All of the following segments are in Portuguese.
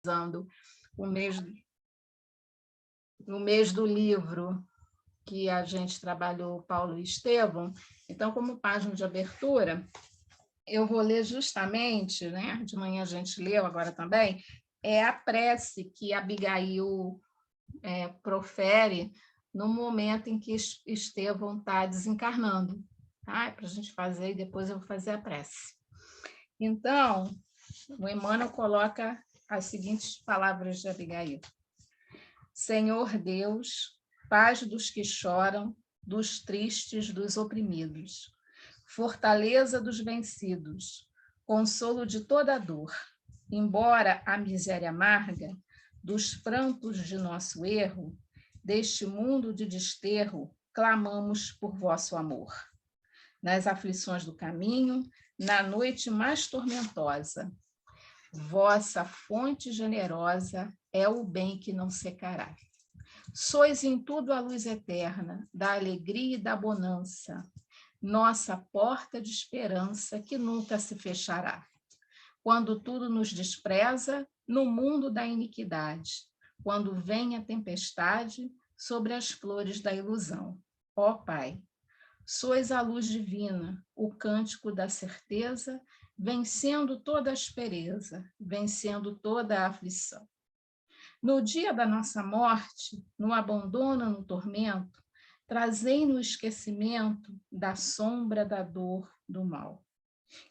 usando o mês, no mês do livro que a gente trabalhou, Paulo e Estevão. Então, como página de abertura, eu vou ler justamente, né? De manhã a gente leu, agora também, é a prece que Abigail profere no momento em que Estevão está desencarnando. Tá? Para a gente fazer, e depois eu vou fazer a prece. Então, o Emmanuel coloca as seguintes palavras de Abigail. Senhor Deus, paz dos que choram, dos tristes, dos oprimidos, fortaleza dos vencidos, consolo de toda dor, embora a miséria amarga dos prantos de nosso erro, deste mundo de desterro, clamamos por vosso amor. Nas aflições do caminho, na noite mais tormentosa, vossa fonte generosa é o bem que não secará. Sois em tudo a luz eterna, da alegria e da bonança, nossa porta de esperança que nunca se fechará. Quando tudo nos despreza, no mundo da iniquidade, quando vem a tempestade sobre as flores da ilusão. Ó Pai, sois a luz divina, o cântico da certeza, vencendo toda aspereza, vencendo toda a aflição. No dia da nossa morte, no abandono, no tormento, trazei no esquecimento da sombra da dor, do mal.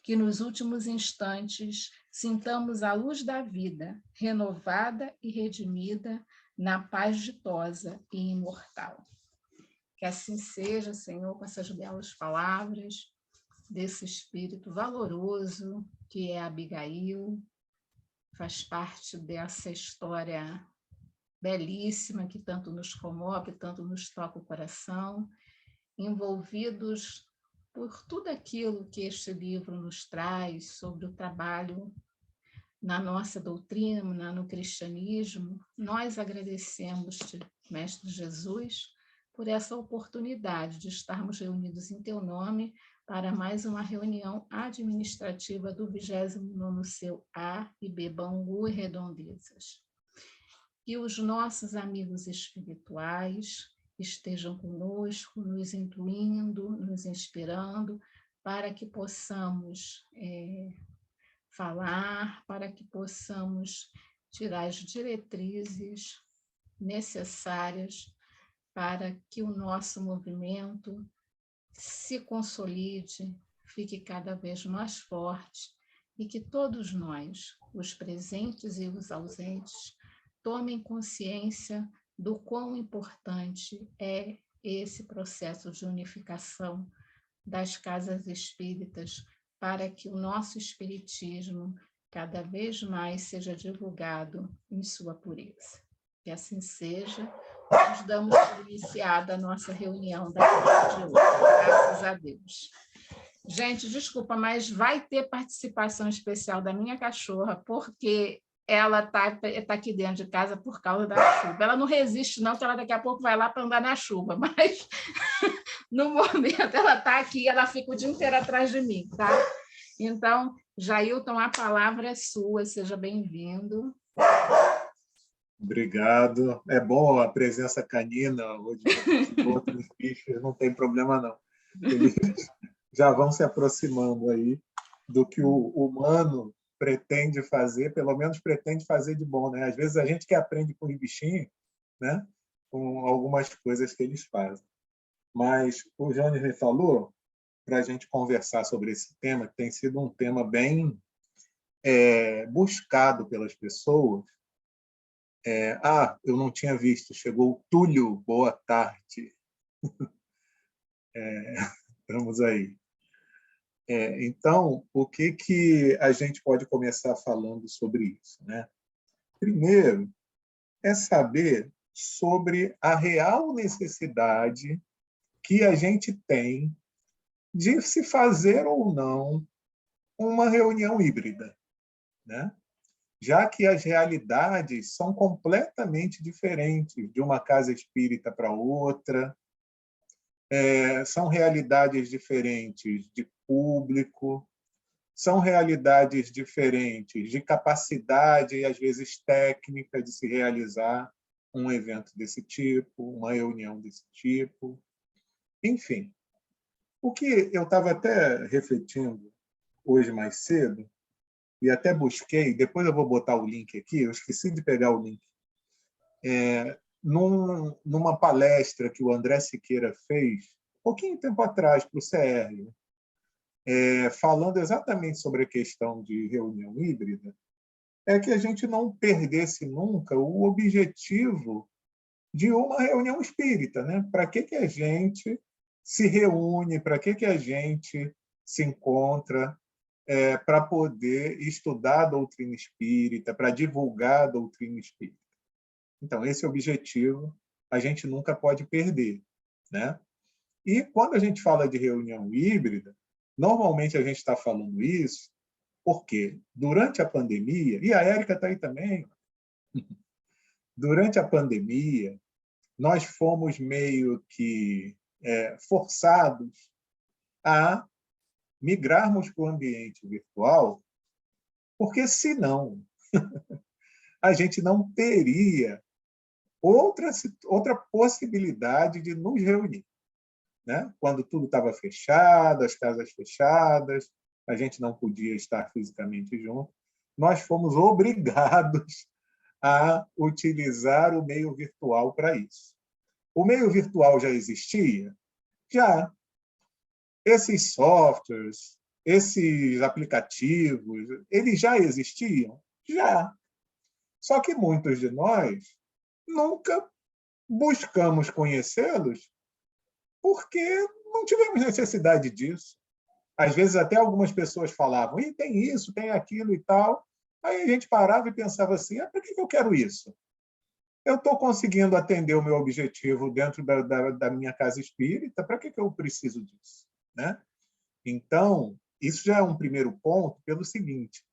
Que nos últimos instantes sintamos a luz da vida, renovada e redimida, na paz ditosa e imortal. Que assim seja, Senhor, com essas belas palavras desse espírito valoroso que é Abigail, faz parte dessa história belíssima que tanto nos comove, tanto nos toca o coração, envolvidos por tudo aquilo que este livro nos traz sobre o trabalho na nossa doutrina, no cristianismo. Nós agradecemos-te, Mestre Jesus, por essa oportunidade de estarmos reunidos em teu nome para mais uma reunião administrativa do 29º seu A e B Bangu e Redondezas. Que os nossos amigos espirituais estejam conosco, nos intuindo, nos inspirando, para que possamos falar, para que possamos tirar as diretrizes necessárias para que o nosso movimento se consolide, fique cada vez mais forte e que todos nós, os presentes e os ausentes, tomem consciência do quão importante é esse processo de unificação das casas espíritas para que o nosso espiritismo cada vez mais seja divulgado em sua pureza. Que assim seja, nós damos por iniciada a nossa reunião da tarde de hoje, graças a Deus. Gente, desculpa, mas vai ter participação especial da minha cachorra, porque ela tá aqui dentro de casa por causa da chuva. Ela não resiste, não, que ela daqui a pouco vai lá para andar na chuva, mas no momento ela está aqui, ela fica o dia inteiro atrás de mim, tá? Então, Jailton, a palavra é sua, seja bem-vindo. Obrigado. É bom a presença canina, hoje outros bichos, não tem problema não. Eles já vão se aproximando aí do que o humano pretende fazer, pelo menos pretende fazer de bom, né? Às vezes a gente que aprende com os bichinhos, né? Com algumas coisas que eles fazem. Mas o Jones me falou para a gente conversar sobre esse tema, que tem sido um tema bem buscado pelas pessoas. Eu não tinha visto, chegou o Túlio, boa tarde. Estamos aí. Então, o que a gente pode começar falando sobre isso, né? Primeiro, é saber sobre a real necessidade que a gente tem de se fazer ou não uma reunião híbrida, né? Já que as realidades são completamente diferentes de uma casa espírita para outra, são realidades diferentes de público, são realidades diferentes, de capacidade e, às vezes, técnica de se realizar um evento desse tipo, uma reunião desse tipo. Enfim, o que eu estava até refletindo hoje mais cedo, e até busquei, depois eu vou botar o link aqui, eu esqueci de pegar o link, numa palestra que o André Siqueira fez, pouquinho tempo atrás, para o CR, falando exatamente sobre a questão de reunião híbrida, é que a gente não perdesse nunca o objetivo de uma reunião espírita, né? Para que a gente se reúne, para que a gente se encontra, para poder estudar a doutrina espírita, para divulgar a doutrina espírita. Então, esse objetivo a gente nunca pode perder, né? E quando a gente fala de reunião híbrida, normalmente a gente está falando isso porque durante a pandemia, e a Érica está aí também, durante a pandemia, nós fomos meio que forçados a migrarmos para o ambiente virtual, porque senão a gente não teria outra possibilidade de nos reunir, né? Quando tudo estava fechado, as casas fechadas, a gente não podia estar fisicamente junto, nós fomos obrigados a utilizar o meio virtual para isso. O meio virtual já existia? Já. Esses softwares, esses aplicativos, eles já existiam? Já. Só que muitos de nós nunca buscamos conhecê-los porque não tivemos necessidade disso. Às vezes, até algumas pessoas falavam, e tem isso, tem aquilo e tal. Aí a gente parava e pensava assim, para que eu quero isso? Eu estou conseguindo atender o meu objetivo dentro da minha casa espírita, para que eu preciso disso? Né? Então, isso já é um primeiro ponto, pelo seguinte,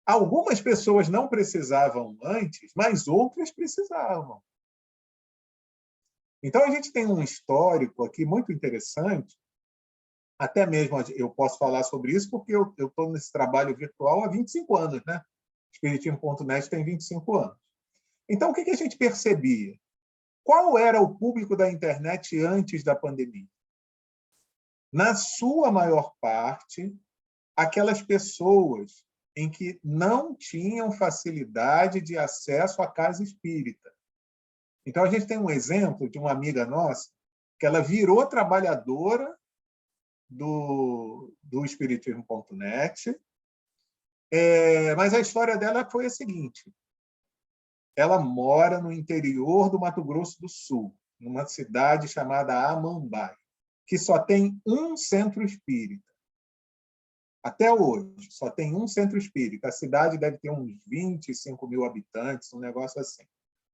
algumas pessoas não precisavam antes, mas outras precisavam. Então, a gente tem um histórico aqui muito interessante, até mesmo eu posso falar sobre isso porque eu estou nesse trabalho virtual há 25 anos, né? Espiritismo.net tem 25 anos. Então, o que a gente percebia? Qual era o público da internet antes da pandemia? Na sua maior parte, aquelas pessoas em que não tinham facilidade de acesso à casa espírita. Então, a gente tem um exemplo de uma amiga nossa que ela virou trabalhadora do Espiritismo.net, mas a história dela foi a seguinte. Ela mora no interior do Mato Grosso do Sul, numa cidade chamada Amambai, que só tem um centro espírita. Até hoje, só tem um centro espírita. A cidade deve ter uns 25 mil habitantes, um negócio assim.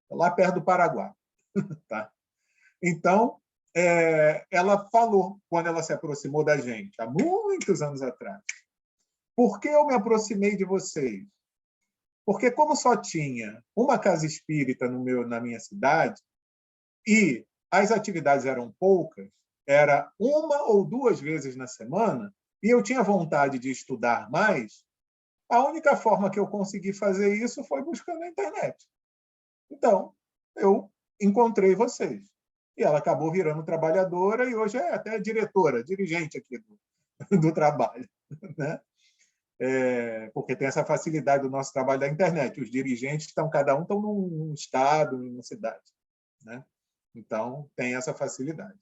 Lá perto do Paraguai. Tá? Então, ela falou, quando ela se aproximou da gente, há muitos anos atrás, por que eu me aproximei de vocês? Porque como só tinha uma casa espírita na minha cidade e as atividades eram poucas, era uma ou duas vezes na semana, e eu tinha vontade de estudar mais, a única forma que eu consegui fazer isso foi buscando na internet. Então, eu encontrei vocês. E ela acabou virando trabalhadora e hoje é até diretora, dirigente aqui do trabalho. Né? Porque tem essa facilidade do nosso trabalho da internet. Os dirigentes cada um estão num estado, numa cidade. Né? Então, tem essa facilidade.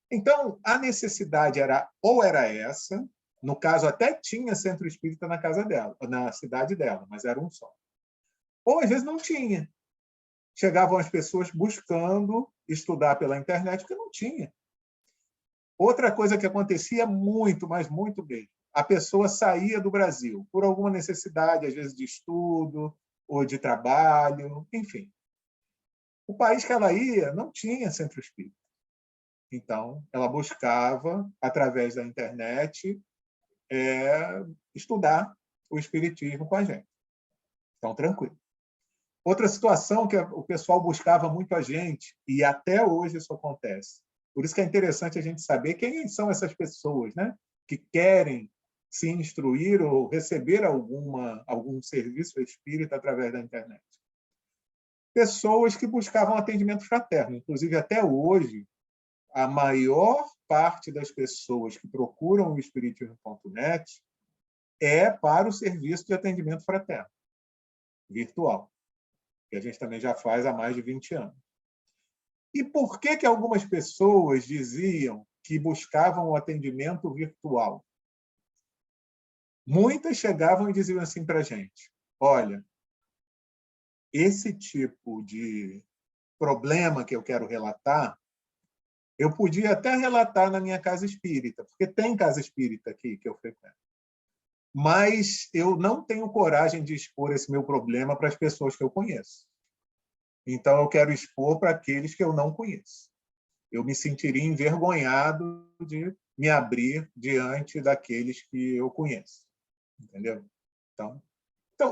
Então, a necessidade era essa, no caso, até tinha centro espírita na casa dela, na cidade dela, mas era um só. Ou, às vezes, não tinha. Chegavam as pessoas buscando estudar pela internet, porque não tinha. Outra coisa que acontecia muito, mas muito bem, a pessoa saía do Brasil por alguma necessidade, às vezes de estudo ou de trabalho, enfim. O país que ela ia não tinha centro espírita. Então, ela buscava, através da internet, estudar o espiritismo com a gente. Então, tranquilo. Outra situação que o pessoal buscava muito a gente, e até hoje isso acontece. Por isso que é interessante a gente saber quem são essas pessoas, né? Que querem se instruir ou receber algum serviço espírita através da internet. Pessoas que buscavam atendimento fraterno. Inclusive, até hoje, a maior parte das pessoas que procuram o Espiritismo.net é para o serviço de atendimento fraterno, virtual, que a gente também já faz há mais de 20 anos. E por que algumas pessoas diziam que buscavam o atendimento virtual? Muitas chegavam e diziam assim para a gente: olha, esse tipo de problema que eu quero relatar, eu podia até relatar na minha casa espírita, porque tem casa espírita aqui que eu frequento. Mas eu não tenho coragem de expor esse meu problema para as pessoas que eu conheço. Então, eu quero expor para aqueles que eu não conheço. Eu me sentiria envergonhado de me abrir diante daqueles que eu conheço. Entendeu? Então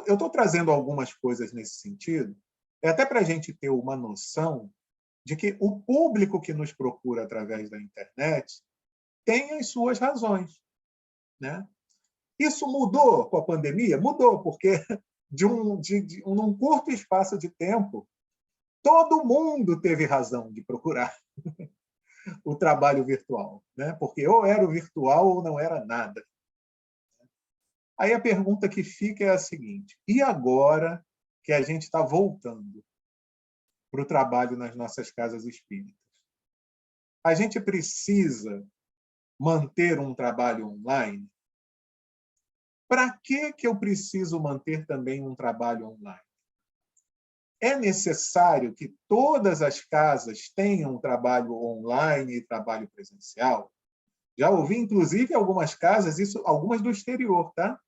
eu estou trazendo algumas coisas nesse sentido, até para a gente ter uma noção de que o público que nos procura através da internet tem as suas razões, né? Isso mudou com a pandemia? Mudou, porque num curto espaço de tempo, todo mundo teve razão de procurar o trabalho virtual, né? Porque ou era o virtual ou não era nada. Aí a pergunta que fica é a seguinte: e agora que a gente está voltando para o trabalho nas nossas casas espíritas? A gente precisa manter um trabalho online? Para que eu preciso manter também um trabalho online? É necessário que todas as casas tenham um trabalho online e trabalho presencial? Já ouvi, inclusive, algumas casas, algumas do exterior, tá?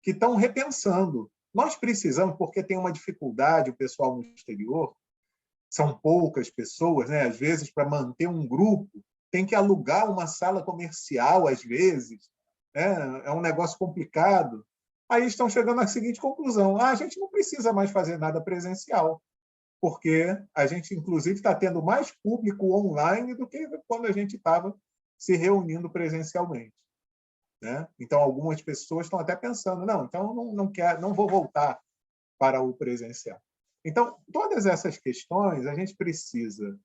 Que estão repensando. Nós precisamos, porque tem uma dificuldade, o pessoal no exterior, são poucas pessoas, né? Às vezes, para manter um grupo, tem que alugar uma sala comercial, às vezes. Né? É um negócio complicado. Aí estão chegando à seguinte conclusão: a gente não precisa mais fazer nada presencial, porque a gente, inclusive, está tendo mais público online do que quando a gente estava se reunindo presencialmente. Né? Então, algumas pessoas estão até pensando: não, então não vou voltar para o presencial. Então, todas essas questões a gente precisa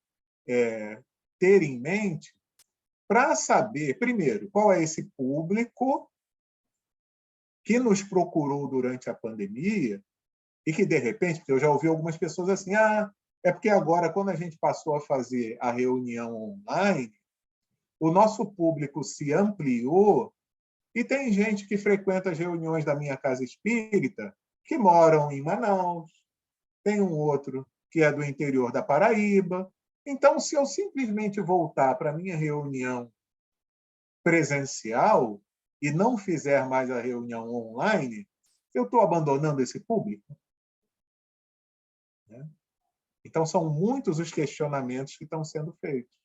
ter em mente para saber, primeiro, qual é esse público que nos procurou durante a pandemia e que, de repente, porque eu já ouvi algumas pessoas assim: é porque agora, quando a gente passou a fazer a reunião online, o nosso público se ampliou e tem gente que frequenta as reuniões da minha casa espírita que moram em Manaus, tem um outro que é do interior da Paraíba. Então, se eu simplesmente voltar para a minha reunião presencial e não fizer mais a reunião online, eu estou abandonando esse público? Né? Então, são muitos os questionamentos que estão sendo feitos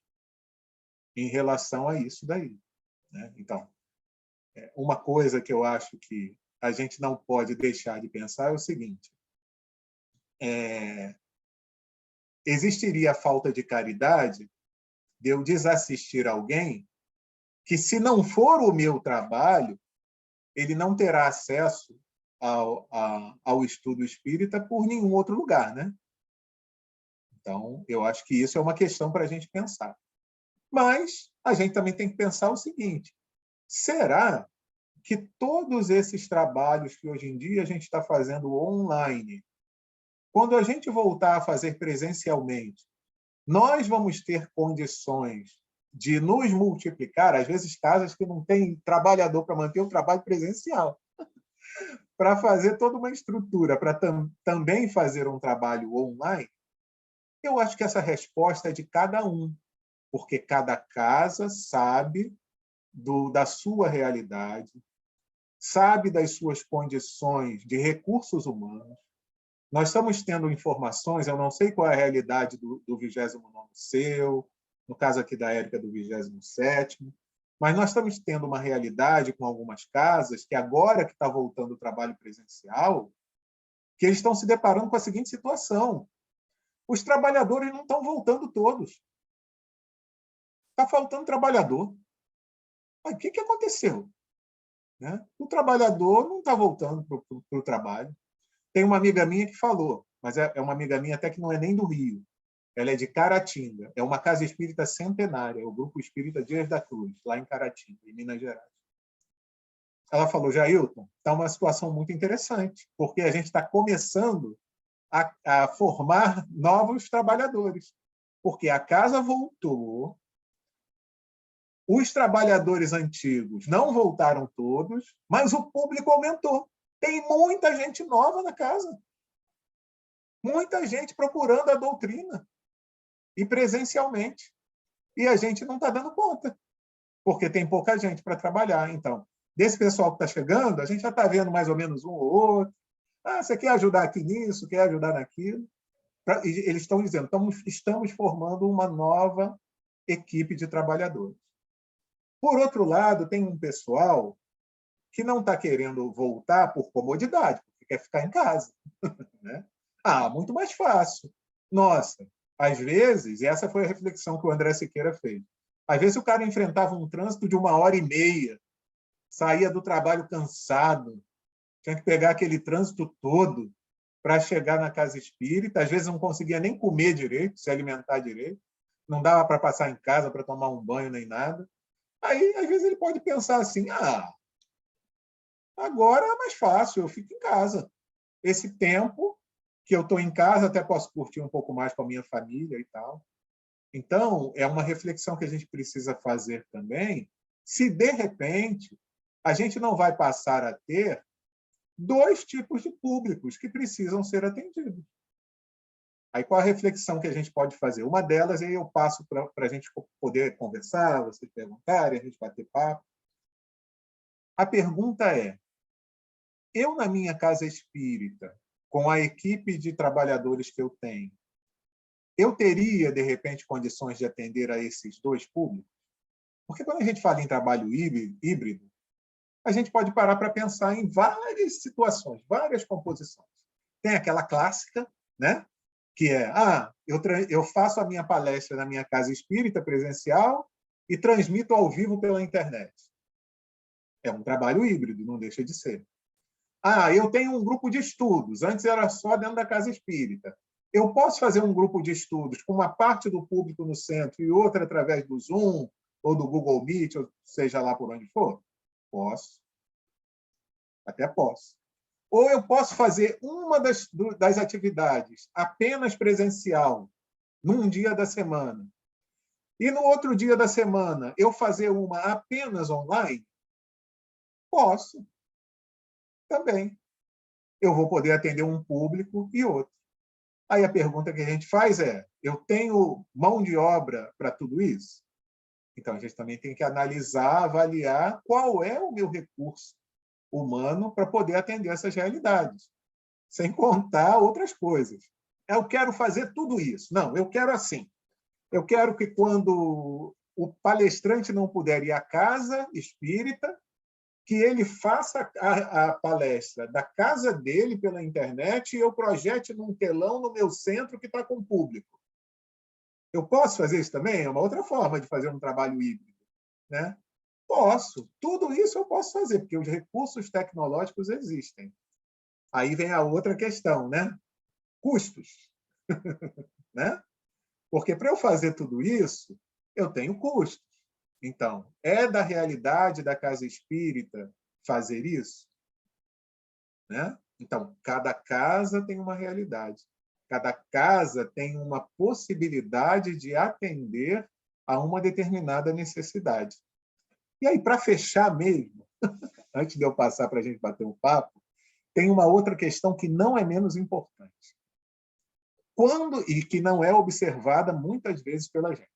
em relação a isso daí. Né? Então, uma coisa que eu acho que a gente não pode deixar de pensar é o seguinte: existiria falta de caridade de eu desassistir alguém que, se não for o meu trabalho, ele não terá acesso ao estudo espírita por nenhum outro lugar, né? Então, eu acho que isso é uma questão para a gente pensar. Mas a gente também tem que pensar o seguinte: será que todos esses trabalhos que hoje em dia a gente está fazendo online, quando a gente voltar a fazer presencialmente, nós vamos ter condições de nos multiplicar? Às vezes, casas que não têm trabalhador para manter o trabalho presencial, para fazer toda uma estrutura para também fazer um trabalho online? Eu acho que essa resposta é de cada um, porque cada casa sabe da sua realidade, sabe das suas condições de recursos humanos. Nós estamos tendo informações, eu não sei qual é a realidade do 29º seu, no caso aqui da Érica, do 27º, mas nós estamos tendo uma realidade com algumas casas que, agora que está voltando o trabalho presencial, que eles estão se deparando com a seguinte situação: os trabalhadores não estão voltando todos. Está faltando trabalhador. Mas o que aconteceu? né? O trabalhador não está voltando para o trabalho. Tem uma amiga minha que falou, mas é uma amiga minha até que não é nem do Rio, ela é de Caratinga, é uma casa espírita centenária, o Grupo Espírita Dias da Cruz, lá em Caratinga, em Minas Gerais. Ela falou, Jailton, está uma situação muito interessante, porque a gente está começando a formar novos trabalhadores, porque a casa voltou, os trabalhadores antigos não voltaram todos, mas o público aumentou. Tem muita gente nova na casa, muita gente procurando a doutrina, e presencialmente. E a gente não está dando conta, porque tem pouca gente para trabalhar. Então, desse pessoal que está chegando, a gente já está vendo mais ou menos um ou outro. Ah, você quer ajudar aqui nisso, quer ajudar naquilo? Eles estão dizendo, estamos formando uma nova equipe de trabalhadores. Por outro lado, tem um pessoal que não está querendo voltar por comodidade, porque quer ficar em casa. Né? Muito mais fácil. Nossa, às vezes, e essa foi a reflexão que o André Siqueira fez, às vezes o cara enfrentava um trânsito de 1h30, saía do trabalho cansado, tinha que pegar aquele trânsito todo para chegar na casa espírita, às vezes não conseguia nem comer direito, se alimentar direito, não dava para passar em casa para tomar um banho nem nada. Aí, às vezes, ele pode pensar assim, agora é mais fácil, eu fico em casa. Esse tempo que eu estou em casa, até posso curtir um pouco mais com a minha família e tal. Então, é uma reflexão que a gente precisa fazer também, se, de repente, a gente não vai passar a ter 2 tipos de públicos que precisam ser atendidos. Aí, qual a reflexão que a gente pode fazer? Uma delas, aí eu passo para a gente poder conversar, vocês perguntarem, a gente bater papo. A pergunta é, eu, na minha casa espírita, com a equipe de trabalhadores que eu tenho, eu teria, de repente, condições de atender a esses 2 públicos? Porque quando a gente fala em trabalho híbrido, a gente pode parar para pensar em várias situações, várias composições. Tem aquela clássica, né? Que é, eu faço a minha palestra na minha casa espírita presencial e transmito ao vivo pela internet. É um trabalho híbrido, não deixa de ser. Eu tenho um grupo de estudos, antes era só dentro da casa espírita. Eu posso fazer um grupo de estudos com uma parte do público no centro e outra através do Zoom ou do Google Meet, ou seja lá por onde for? Posso. Até posso. Ou eu posso fazer uma das atividades apenas presencial, num dia da semana, e no outro dia da semana eu fazer uma apenas online? Posso. Também. Eu vou poder atender um público e outro. Aí a pergunta que a gente faz é, eu tenho mão de obra para tudo isso? Então, a gente também tem que analisar, avaliar qual é o meu recurso humano para poder atender essas realidades, sem contar outras coisas. Eu quero fazer tudo isso. Não, eu quero assim. Eu quero que, quando o palestrante não puder ir à casa espírita, que ele faça a palestra da casa dele pela internet e eu projete num telão no meu centro que está com público. Eu posso fazer isso também? É uma outra forma de fazer um trabalho híbrido, né? Posso. Tudo isso eu posso fazer, porque os recursos tecnológicos existem. Aí vem a outra questão, né? Custos. Né? Porque para eu fazer tudo isso, eu tenho custos. Então, é da realidade da casa espírita fazer isso? Né? Então, cada casa tem uma realidade. Cada casa tem uma possibilidade de atender a uma determinada necessidade. E aí, para fechar mesmo, antes de eu passar para a gente bater um papo, tem uma outra questão que não é menos importante. E que não é observada muitas vezes pela gente.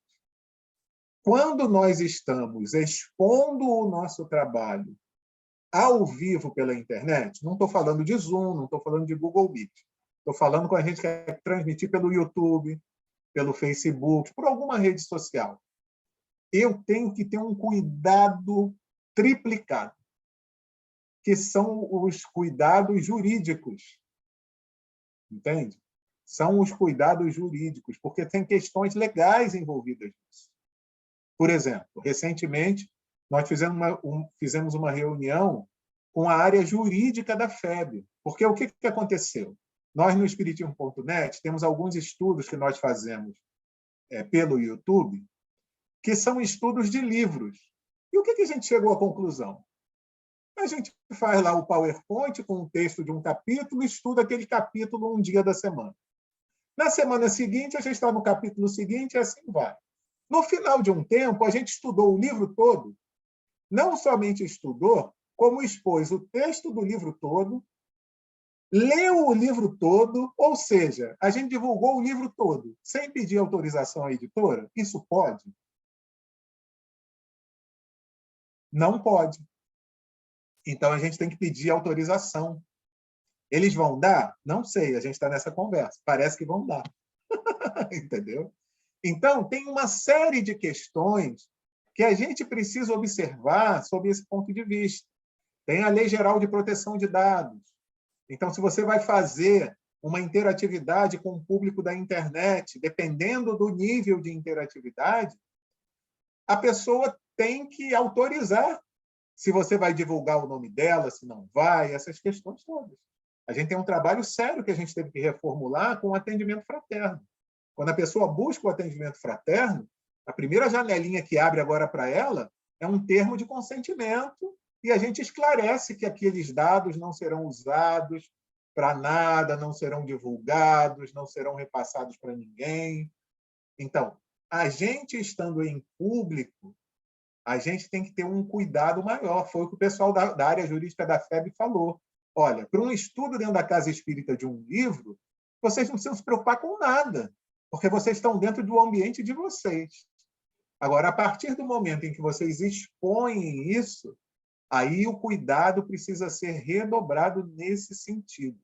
Quando nós estamos expondo o nosso trabalho ao vivo pela internet, não estou falando de Zoom, não estou falando de Google Meet, estou falando com a gente que quer transmitir pelo YouTube, pelo Facebook, por alguma rede social. Eu tenho que ter um cuidado triplicado, que são os cuidados jurídicos. Entende? São os cuidados jurídicos, porque tem questões legais envolvidas nisso. Por exemplo, recentemente, nós fizemos uma reunião com a área jurídica da FEB. Porque o que aconteceu? Nós, no Espiritismo.net, temos alguns estudos que nós fazemos pelo YouTube, que são estudos de livros. E o que a gente chegou à conclusão? A gente faz lá o PowerPoint com o texto de um capítulo e estuda aquele capítulo um dia da semana. Na semana seguinte, a gente está no capítulo seguinte e assim vai. No final de um tempo, a gente estudou o livro todo, não somente estudou, como expôs o texto do livro todo, leu o livro todo, ou seja, a gente divulgou o livro todo, sem pedir autorização à editora. Isso pode? Não pode. Então, a gente tem que pedir autorização. Eles vão dar? Não sei, a gente está nessa conversa. Parece que vão dar. Entendeu? Então, tem uma série de questões que a gente precisa observar sob esse ponto de vista. Tem a Lei Geral de Proteção de Dados. Então, se você vai fazer uma interatividade com o público da internet, dependendo do nível de interatividade, a pessoa tem que autorizar se você vai divulgar o nome dela, se não vai, essas questões todas. A gente tem um trabalho sério que a gente teve que reformular com o atendimento fraterno. Quando a pessoa busca o atendimento fraterno, a primeira janelinha que abre agora para ela é um termo de consentimento e a gente esclarece que aqueles dados não serão usados para nada, não serão divulgados, não serão repassados para ninguém. Então, a gente estando em público, a gente tem que ter um cuidado maior. Foi o que o pessoal da área jurídica da FEB falou. Olha, para um estudo dentro da casa espírita de um livro, vocês não precisam se preocupar com nada, porque vocês estão dentro do ambiente de vocês. Agora, a partir do momento em que vocês expõem isso, aí o cuidado precisa ser redobrado nesse sentido.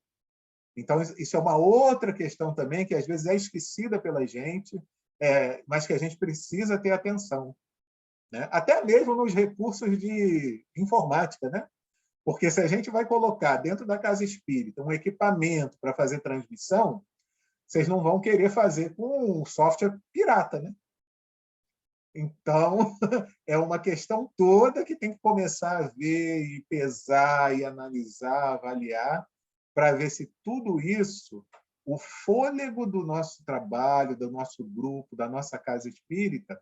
Então, isso é uma outra questão também, que às vezes é esquecida pela gente, mas que a gente precisa ter atenção. Né? Até mesmo nos recursos de informática, né? Porque se a gente vai colocar dentro da casa espírita um equipamento para fazer transmissão, vocês não vão querer fazer com um software pirata, né? Então, é uma questão toda que tem que começar a ver e pesar e analisar, avaliar, para ver se tudo isso, o fôlego do nosso trabalho, do nosso grupo, da nossa casa espírita,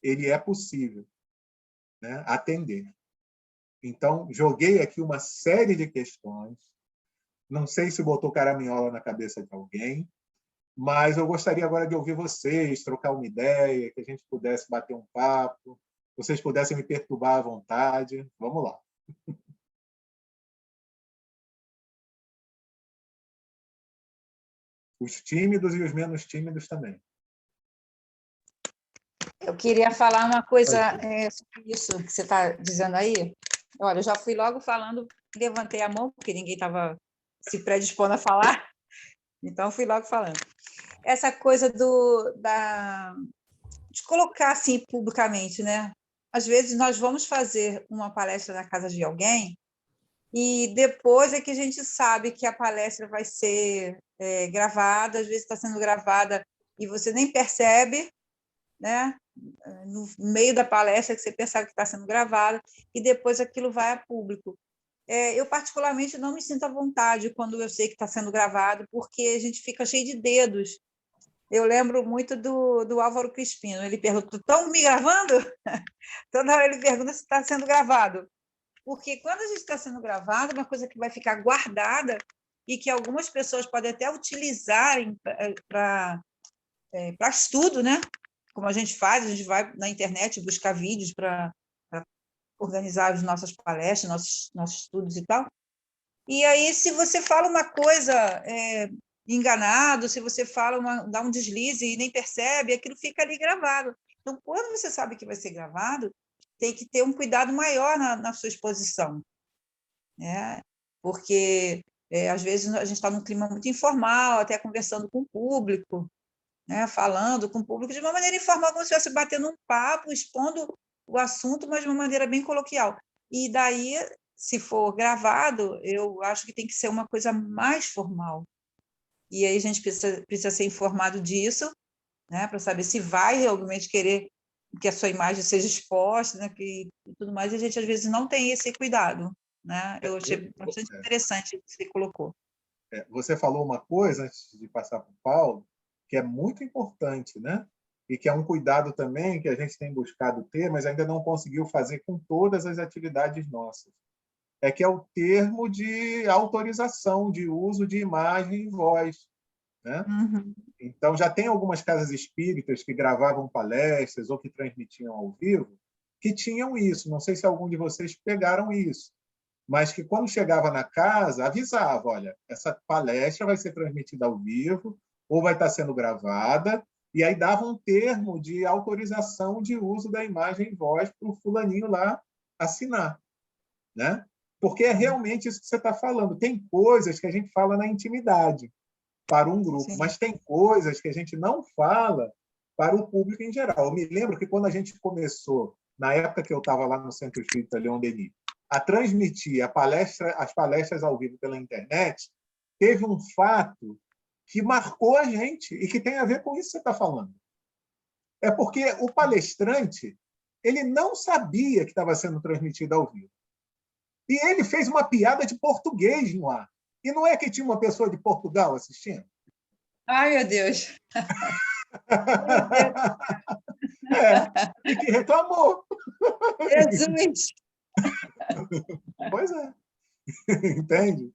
ele é possível, né, atender. Então, joguei aqui uma série de questões. Não sei se botou caraminhola na cabeça de alguém, mas eu gostaria agora de ouvir vocês, trocar uma ideia, que a gente pudesse bater um papo, vocês pudessem me perturbar à vontade. Vamos lá. Os tímidos e os menos tímidos também. Eu queria falar uma coisa sobre isso que você está dizendo aí. Olha, eu já fui logo falando, levantei a mão, porque ninguém estava se predispondo a falar, então fui logo falando. Essa coisa de colocar assim publicamente, né? Às vezes nós vamos fazer uma palestra na casa de alguém e depois é que a gente sabe que a palestra vai ser gravada, às vezes está sendo gravada e você nem percebe, né? No meio da palestra que você pensava que está sendo gravada e depois aquilo vai a público. Eu, particularmente, não me sinto à vontade quando eu sei que está sendo gravado, porque a gente fica cheio de dedos. Eu lembro muito do Álvaro Crispino. Ele pergunta: estão me gravando? Toda hora ele pergunta se está sendo gravado. Porque quando a gente está sendo gravado, é uma coisa que vai ficar guardada e que algumas pessoas podem até utilizarem para estudo, né? Como a gente vai na internet buscar vídeos para organizar as nossas palestras, nossos estudos e tal. E aí, se você fala uma coisa enganado, se você dá um deslize e nem percebe, aquilo fica ali gravado. Então, quando você sabe que vai ser gravado, tem que ter um cuidado maior na sua exposição, né? Porque, às vezes, a gente está num clima muito informal, até conversando com o público, né? Falando com o público de uma maneira informal, como se estivesse batendo um papo, expondo o assunto, mas de uma maneira bem coloquial. E daí, se for gravado, eu acho que tem que ser uma coisa mais formal. E aí a gente precisa ser informado disso, né, para saber se vai realmente querer que a sua imagem seja exposta, né, e tudo mais, e a gente às vezes não tem esse cuidado. né? Eu achei bastante interessante o que você colocou. Você falou uma coisa, antes de passar para o Paulo, que é muito importante, né? E que é um cuidado também que a gente tem buscado ter, mas ainda não conseguiu fazer com todas as atividades nossas. É que é o termo de autorização de uso de imagem e voz, né? Uhum. Então, já tem algumas casas espíritas que gravavam palestras ou que transmitiam ao vivo que tinham isso. Não sei se algum de vocês pegaram isso, mas que quando chegava na casa, avisava, olha, essa palestra vai ser transmitida ao vivo ou vai estar sendo gravada, e aí dava um termo de autorização de uso da imagem e voz para o fulaninho lá assinar, né? Porque é realmente isso que você está falando. Tem coisas que a gente fala na intimidade para um grupo, Sim. mas tem coisas que a gente não fala para o público em geral. Eu me lembro que quando a gente começou, na época que eu estava lá no Centro Espírita Leon Denis, a transmitir as palestras ao vivo pela internet, teve um fato que marcou a gente e que tem a ver com isso que você está falando. É porque o palestrante ele não sabia que estava sendo transmitido ao vivo. E ele fez uma piada de português no ar. E não é que tinha uma pessoa de Portugal assistindo? Ai, meu Deus! E que reclamou. Jesus! Pois é. Entende?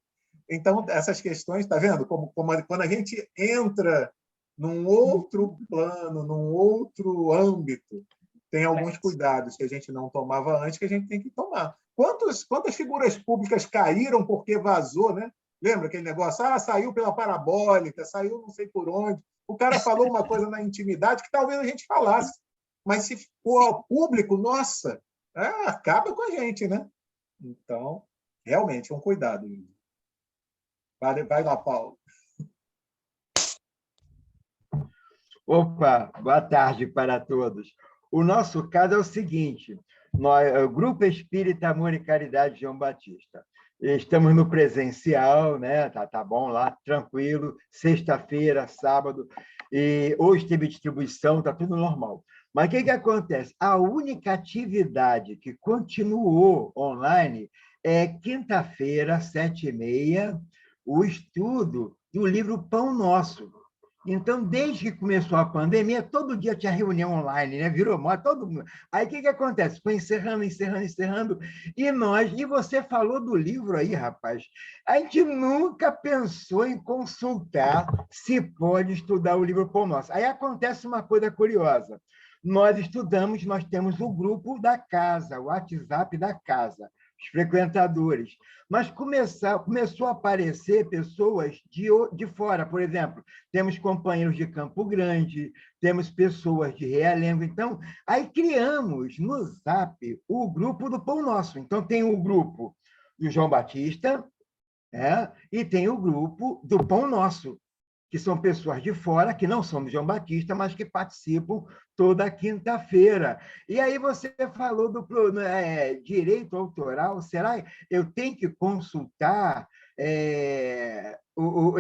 Então, essas questões, está vendo? Como quando a gente entra num outro plano, num outro âmbito, tem alguns cuidados que a gente não tomava antes que a gente tem que tomar. Quantas figuras públicas caíram porque vazou, né? Lembra aquele negócio? Saiu pela parabólica, saiu não sei por onde. O cara falou uma coisa na intimidade que talvez a gente falasse. Mas se for ao público, nossa, acaba com a gente, né? Então, realmente, é um cuidado. Vai lá, Paulo. Opa, boa tarde para todos. O nosso caso é o seguinte, o Grupo Espírita Amor e Caridade João Batista. Estamos no presencial, né? Tá bom lá, tranquilo, sexta-feira, sábado, e hoje teve distribuição, tá tudo normal. Mas o que acontece? A única atividade que continuou online é quinta-feira, 7h30, o estudo do livro Pão Nosso. Então, desde que começou a pandemia, todo dia tinha reunião online, né? Virou moda, todo mundo. Aí, o que acontece? Foi encerrando, e você falou do livro aí, rapaz, a gente nunca pensou em consultar se pode estudar o livro Pão Nosso. Aí acontece uma coisa curiosa. Nós estudamos, nós temos o grupo da casa, o WhatsApp da casa, os frequentadores. Mas começou a aparecer pessoas de fora, por exemplo, temos companheiros de Campo Grande, temos pessoas de Realengo. Então, aí criamos no Zap o grupo do Pão Nosso. Então, tem o grupo do João Batista, e tem o grupo do Pão Nosso, que são pessoas de fora, que não são do João Batista, mas que participam toda quinta-feira. E aí você falou do direito autoral, será que eu tenho que consultar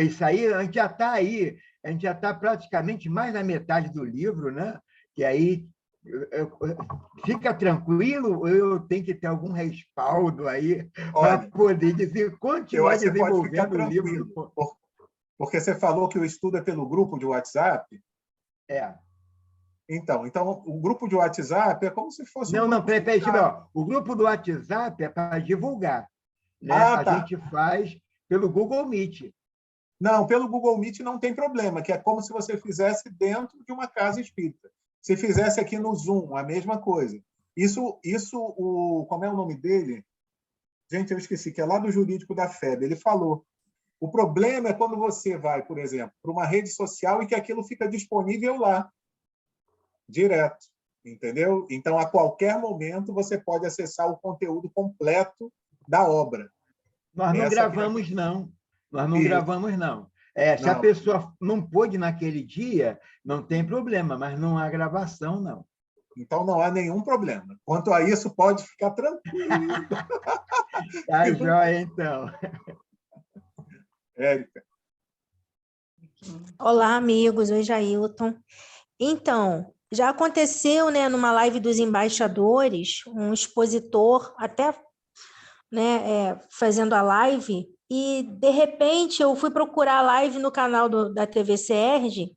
isso aí? A gente já está aí, a gente já está praticamente mais da metade do livro, né? Que aí fica tranquilo, eu tenho que ter algum respaldo aí para poder continuar desenvolvendo o livro. Porque você falou que o estudo é pelo grupo de WhatsApp? Então, o grupo de WhatsApp é como se fosse... Peraí, o grupo do WhatsApp é para divulgar. Né? A gente faz pelo Google Meet. Não, pelo Google Meet não tem problema, que é como se você fizesse dentro de uma casa espírita. Se fizesse aqui no Zoom, a mesma coisa. Como é o nome dele? Gente, eu esqueci, que é lá do Jurídico da FEB. Ele falou. O problema é quando você vai, por exemplo, para uma rede social e que aquilo fica disponível lá, direto, entendeu? Então, a qualquer momento, você pode acessar o conteúdo completo da obra. Nós não gravamos, não. Nós não gravamos, não. Se a pessoa não pôde naquele dia, não tem problema, mas não há gravação, não. Então, não há nenhum problema. Quanto a isso, pode ficar tranquilo. Tá joia, então. Érica. Olá, amigos. Oi, Jailton. Então, já aconteceu, né, numa live dos embaixadores, um expositor, até né, fazendo a live, e, de repente, eu fui procurar a live no canal da TV Serge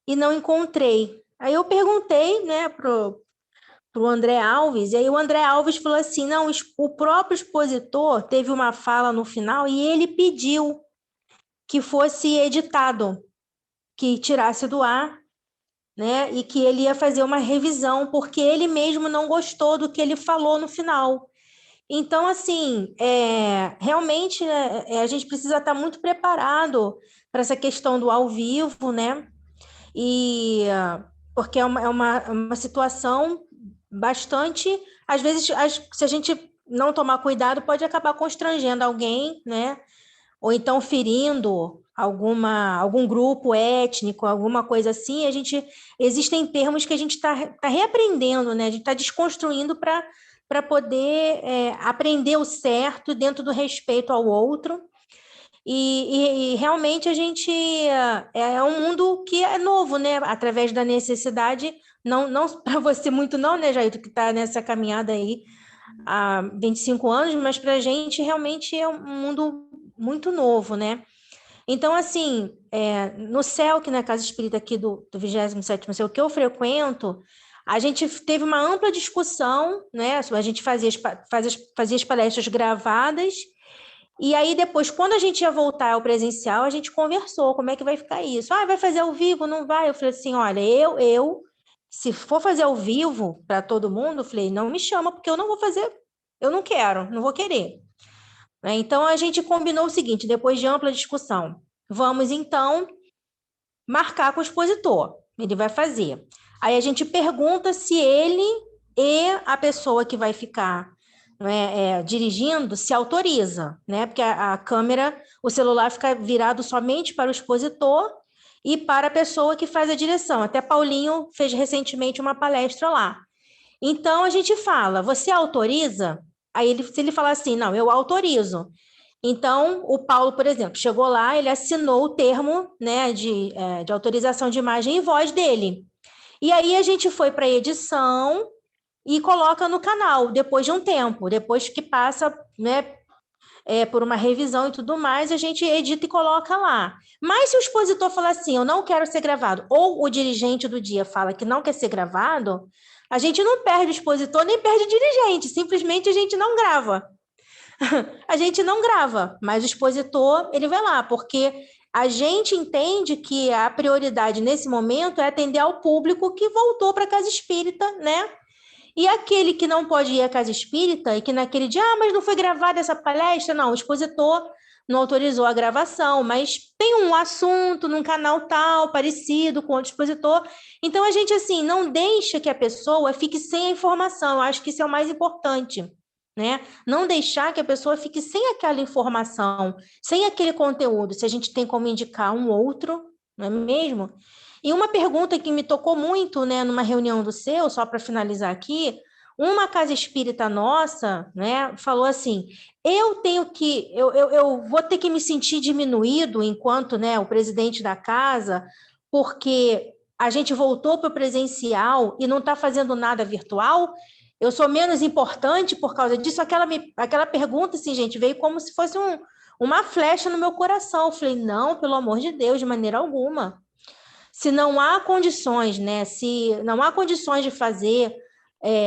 e não encontrei. Aí eu perguntei, né, pro André Alves, e aí o André Alves falou assim, não, o próprio expositor teve uma fala no final e ele pediu que fosse editado, que tirasse do ar, né, e que ele ia fazer uma revisão, porque ele mesmo não gostou do que ele falou no final. Então, assim, realmente, né, a gente precisa estar muito preparado para essa questão do ao vivo, né? E porque é uma situação bastante, às vezes, se a gente não tomar cuidado, pode acabar constrangendo alguém, né? Ou então ferindo algum grupo étnico, alguma coisa assim. Existem termos que a gente está reaprendendo, né? A gente está desconstruindo para poder aprender o certo dentro do respeito ao outro. E realmente a gente é um mundo que é novo, né? Através da necessidade, não para você muito não, né, Jair, que está nessa caminhada aí há 25 anos, mas para a gente realmente é um mundo muito novo, né? Então, assim, no CELC, que na Casa Espírita aqui do 27º CELC, que eu frequento, a gente teve uma ampla discussão, né? A gente fazia as palestras gravadas, e aí depois, quando a gente ia voltar ao presencial, a gente conversou, como é que vai ficar isso? Ah, vai fazer ao vivo? Não vai? Eu falei assim, olha, se for fazer ao vivo para todo mundo, eu falei, não me chama, porque eu não vou fazer, eu não quero, não vou querer. Então, a gente combinou o seguinte, depois de ampla discussão, vamos, então, marcar com o expositor, ele vai fazer. Aí a gente pergunta se ele e a pessoa que vai ficar dirigindo se autoriza, né? Porque a câmera, o celular fica virado somente para o expositor e para a pessoa que faz a direção. Até Paulinho fez recentemente uma palestra lá. Então, a gente fala, você autoriza? Aí, se ele falar assim, não, eu autorizo. Então, o Paulo, por exemplo, chegou lá, ele assinou o termo, né, de autorização de imagem e voz dele. E aí, a gente foi para a edição e coloca no canal, depois de um tempo, depois que passa, né, por uma revisão e tudo mais, a gente edita e coloca lá. Mas se o expositor falar assim, eu não quero ser gravado, ou o dirigente do dia fala que não quer ser gravado, a gente não perde o expositor nem perde o dirigente, simplesmente a gente não grava. A gente não grava, mas o expositor, ele vai lá, porque a gente entende que a prioridade nesse momento é atender ao público que voltou para a casa espírita, né? E aquele que não pode ir à casa espírita e que naquele dia, mas não foi gravada essa palestra, não, o expositor não autorizou a gravação, mas tem um assunto num canal tal, parecido com outro expositor. Então, a gente, assim, não deixa que a pessoa fique sem a informação, eu acho que isso é o mais importante, né? Não deixar que a pessoa fique sem aquela informação, sem aquele conteúdo, se a gente tem como indicar um outro, não é mesmo? E uma pergunta que me tocou muito, né, numa reunião do seu, só para finalizar aqui, uma casa espírita nossa, né, falou assim, eu vou ter que me sentir diminuído enquanto, né, o presidente da casa, porque a gente voltou para o presencial e não está fazendo nada virtual, eu sou menos importante por causa disso. Aquela pergunta, assim, gente, veio como se fosse uma flecha no meu coração. Eu falei, não, pelo amor de Deus, de maneira alguma. Se não há condições, né? Se não há condições de fazer,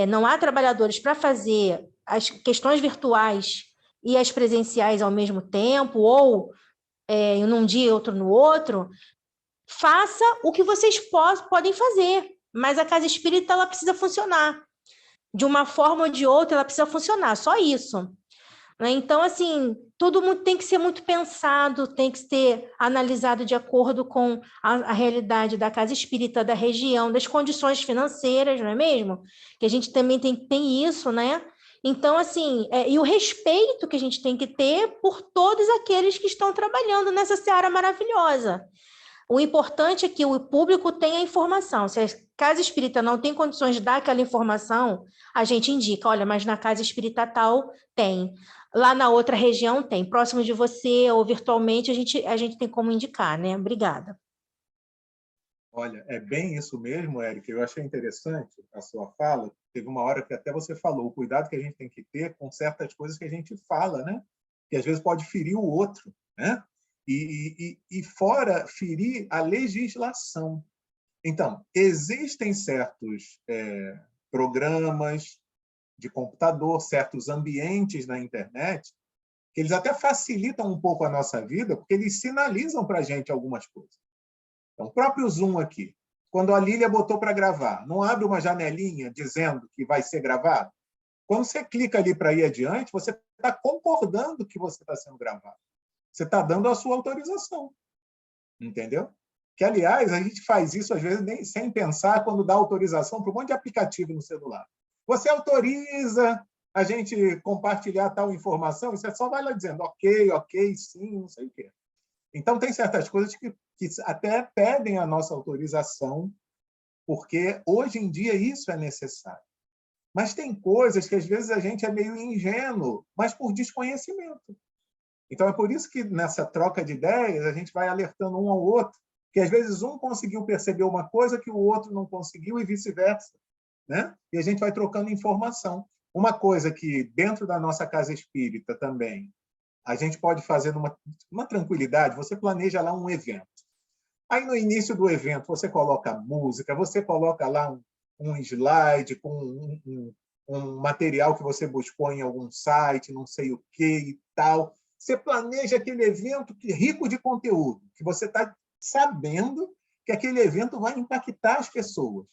não há trabalhadores para fazer as questões virtuais e as presenciais ao mesmo tempo, ou num dia e outro no outro, faça o que vocês podem fazer, mas a casa espírita ela precisa funcionar. De uma forma ou de outra, ela precisa funcionar, só isso. Então, assim, tudo tem que ser muito pensado, tem que ser analisado de acordo com a realidade da casa espírita, da região, das condições financeiras, não é mesmo? Que a gente também tem isso, né? Então, assim, e o respeito que a gente tem que ter por todos aqueles que estão trabalhando nessa seara maravilhosa. O importante é que o público tenha a informação. Se a casa espírita não tem condições de dar aquela informação, a gente indica, olha, mas na casa espírita tal tem. Lá na outra região tem. Próximo de você ou virtualmente, a gente tem como indicar, né? Obrigada. Olha, é bem isso mesmo, Érica. Eu achei interessante a sua fala. Teve uma hora que até você falou o cuidado que a gente tem que ter com certas coisas que a gente fala, né? Que às vezes pode ferir o outro, né? E fora ferir a legislação. Então, existem certos programas de computador, certos ambientes na internet, que eles até facilitam um pouco a nossa vida, porque eles sinalizam para a gente algumas coisas. Então, o próprio Zoom aqui, quando a Lília botou para gravar, não abre uma janelinha dizendo que vai ser gravado? Quando você clica ali para ir adiante, você está concordando que você está sendo gravado. Você está dando a sua autorização. Entendeu? Que, aliás, a gente faz isso, às vezes, nem sem pensar, quando dá autorização para um monte de aplicativo no celular. Você autoriza a gente compartilhar tal informação? Você só vai lá dizendo ok, ok, sim, não sei o quê. Então, tem certas coisas que até pedem a nossa autorização, porque, hoje em dia, isso é necessário. Mas tem coisas que, às vezes, a gente é meio ingênuo, mas por desconhecimento. Então, é por isso que, nessa troca de ideias, a gente vai alertando um ao outro, que, às vezes, um conseguiu perceber uma coisa que o outro não conseguiu e vice-versa, né? E a gente vai trocando informação. Uma coisa que, dentro da nossa casa espírita também, a gente pode fazer numa tranquilidade, você planeja lá um evento. Aí, no início do evento, você coloca música, você coloca lá um slide com um material que você buscou em algum site, não sei o que e tal. Você planeja aquele evento rico de conteúdo, que você está sabendo que aquele evento vai impactar as pessoas.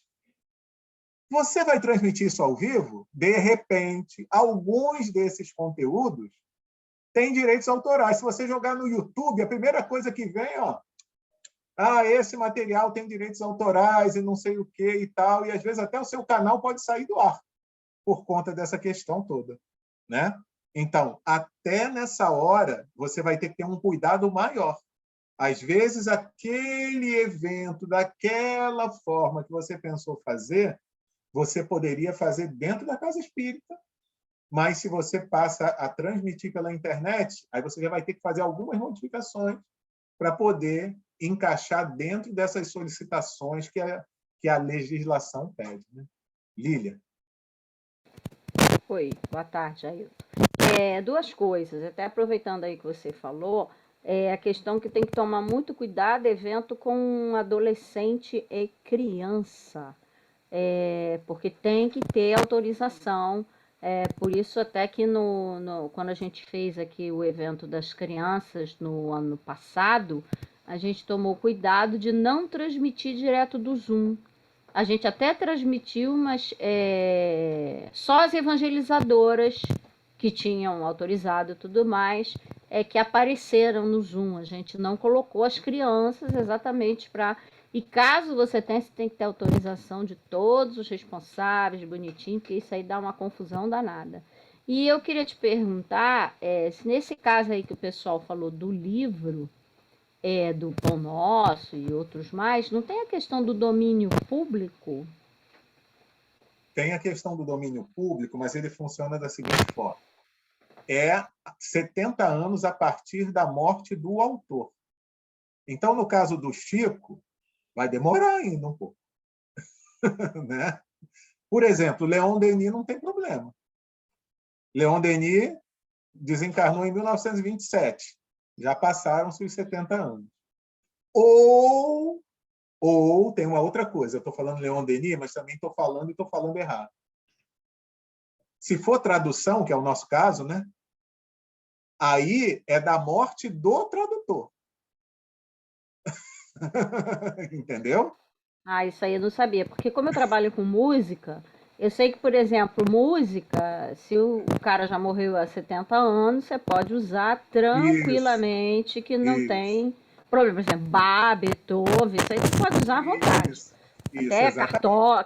Você vai transmitir isso ao vivo? De repente, alguns desses conteúdos têm direitos autorais. Se você jogar no YouTube, a primeira coisa que vem, esse material tem direitos autorais e não sei o que e tal, e às vezes até o seu canal pode sair do ar por conta dessa questão toda, né? Então, até nessa hora, você vai ter que ter um cuidado maior. Às vezes, aquele evento, daquela forma que você pensou fazer, você poderia fazer dentro da casa espírita, mas se você passa a transmitir pela internet, aí você já vai ter que fazer algumas modificações para poder encaixar dentro dessas solicitações que a legislação pede, né? Lília. Oi, boa tarde, Ailton. Duas coisas, até aproveitando aí que você falou, a questão que tem que tomar muito cuidado, evento com adolescente e criança, porque tem que ter autorização, por isso até que quando a gente fez aqui o evento das crianças no ano passado, a gente tomou cuidado de não transmitir direto do Zoom. A gente até transmitiu, mas só as evangelizadoras que tinham autorizado e tudo mais, que apareceram no Zoom. A gente não colocou as crianças exatamente para... E caso você tenha, você tem que ter autorização de todos os responsáveis, bonitinho, porque isso aí dá uma confusão danada. E eu queria te perguntar, se nesse caso aí que o pessoal falou do livro, do Pão Nosso e outros mais, não tem a questão do domínio público? Tem a questão do domínio público, mas ele funciona da seguinte forma. 70 anos a partir da morte do autor. Então, no caso do Chico, vai demorar ainda um pouco. Né? Por exemplo, Leon Denis não tem problema. Leon Denis desencarnou em 1927. Já passaram-se os 70 anos. Ou tem uma outra coisa. Eu estou falando Leon Denis, mas também estou falando errado. Se for tradução, que é o nosso caso, né? Aí é da morte do tradutor. Entendeu? Isso aí eu não sabia, porque como eu trabalho com música, eu sei que, por exemplo, música, se o cara já morreu há 70 anos, você pode usar tranquilamente, que não tem problema. Por exemplo, Bach, Beethoven, isso aí você pode usar à vontade. Até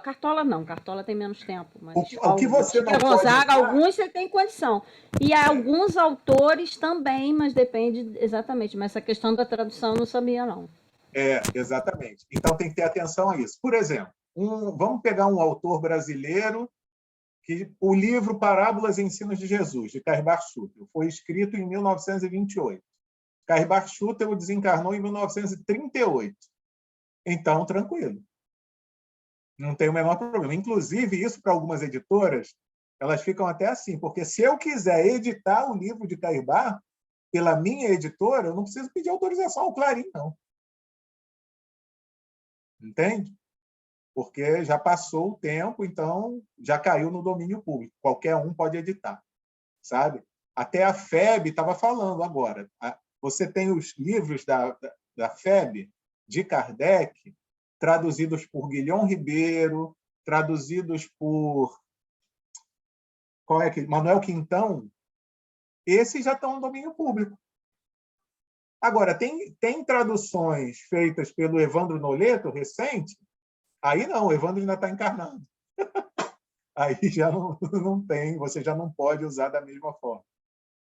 Cartola não, Cartola tem menos tempo. Mas o que você não pode Gonzaga, alguns você tem condição. E alguns autores também, mas depende exatamente. Mas essa questão da tradução eu não sabia, não. Exatamente. Então tem que ter atenção a isso. Por exemplo, vamos pegar um autor brasileiro que o livro Parábolas e Ensinos de Jesus, de Caspar Schutel, foi escrito em 1928. Caspar Schutel desencarnou em 1938. Então, tranquilo. Não tem o menor problema. Inclusive, isso para algumas editoras, elas ficam até assim, porque se eu quiser editar o livro de Caibá pela minha editora, eu não preciso pedir autorização ao Clarim, não. Entende? Porque já passou o tempo, então já caiu no domínio público. Qualquer um pode editar, sabe? Até a FEB estava falando agora. Você tem os livros da FEB, de Kardec, traduzidos por Guilhom Ribeiro, traduzidos por Manuel Quintão, esses já estão no domínio público. Agora, tem traduções feitas pelo Evandro Noleto, recente, aí não, o Evandro ainda está encarnado. Aí já não tem, você já não pode usar da mesma forma.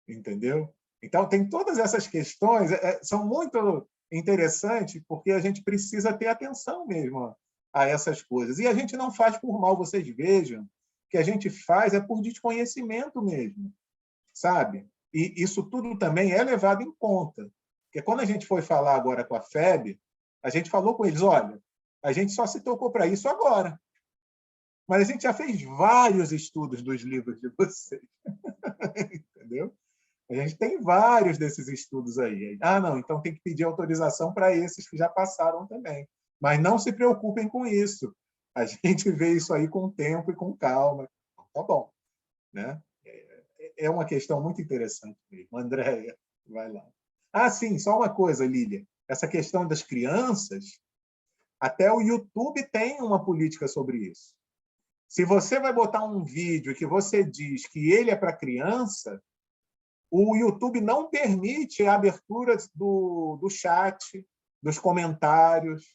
Entendeu? Então, tem todas essas questões, são muito interessantes, porque a gente precisa ter atenção mesmo a essas coisas. E a gente não faz por mal, vocês vejam, que a gente faz é por desconhecimento mesmo, sabe? E isso tudo também é levado em conta. Porque quando a gente foi falar agora com a FEB, a gente falou com eles, olha, a gente só se tocou para isso agora. Mas a gente já fez vários estudos dos livros de vocês. Entendeu? A gente tem vários desses estudos aí. Ah, não, então tem que pedir autorização para esses que já passaram também. Mas não se preocupem com isso. A gente vê isso aí com tempo e com calma. Tá bom. Né? É uma questão muito interessante mesmo. Andréia, vai lá. Ah, sim, só uma coisa, Lília. Essa questão das crianças, até o YouTube tem uma política sobre isso. Se você vai botar um vídeo que você diz que ele é para criança, o YouTube não permite a abertura do chat, dos comentários.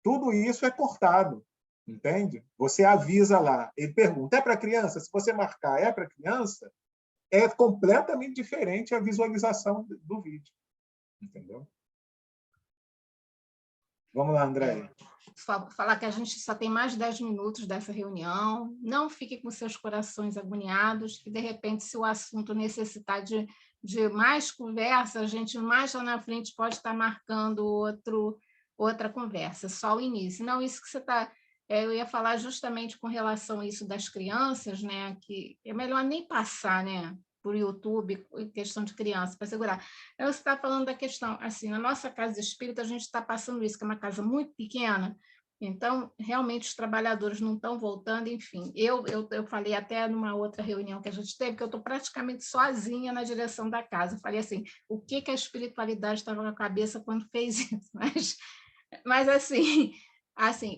Tudo isso é cortado, entende? Você avisa lá. Ele pergunta, é para criança? Se você marcar é para criança, é completamente diferente a visualização do vídeo. Entendeu? Vamos lá, Andréia. Falar que a gente só tem mais de 10 minutos dessa reunião. Não fique com seus corações agoniados, que, de repente, se o assunto necessitar de mais conversa, a gente mais lá na frente pode estar marcando outra conversa, só o início. Não, isso que você está... eu ia falar justamente com relação a isso das crianças, né, que é melhor nem passar, né, por YouTube, questão de criança, para segurar. Você está falando da questão, assim, na nossa casa espírita, a gente está passando isso, que é uma casa muito pequena, então, realmente, os trabalhadores não estão voltando, enfim. Eu falei até numa outra reunião que a gente teve, que eu estou praticamente sozinha na direção da casa. Eu falei assim, o que a espiritualidade estava na cabeça quando fez isso? Mas assim,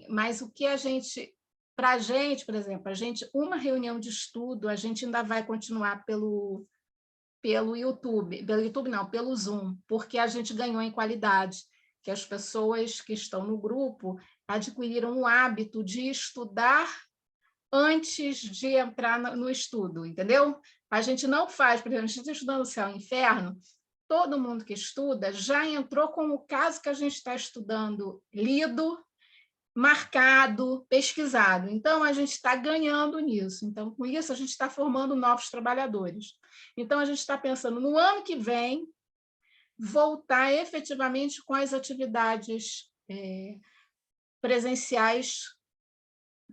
mas o que a gente... Para a gente, por exemplo, uma reunião de estudo, a gente ainda vai continuar pelo YouTube, pelo Zoom, porque a gente ganhou em qualidade, que as pessoas que estão no grupo adquiriram o hábito de estudar antes de entrar no estudo, entendeu? A gente não faz, por exemplo, a gente está estudando o Céu e o Inferno, todo mundo que estuda já entrou com o caso que a gente está estudando lido, marcado, pesquisado. Então, a gente está ganhando nisso. Então, com isso, a gente está formando novos trabalhadores. Então, a gente está pensando, no ano que vem, voltar efetivamente com as atividades presenciais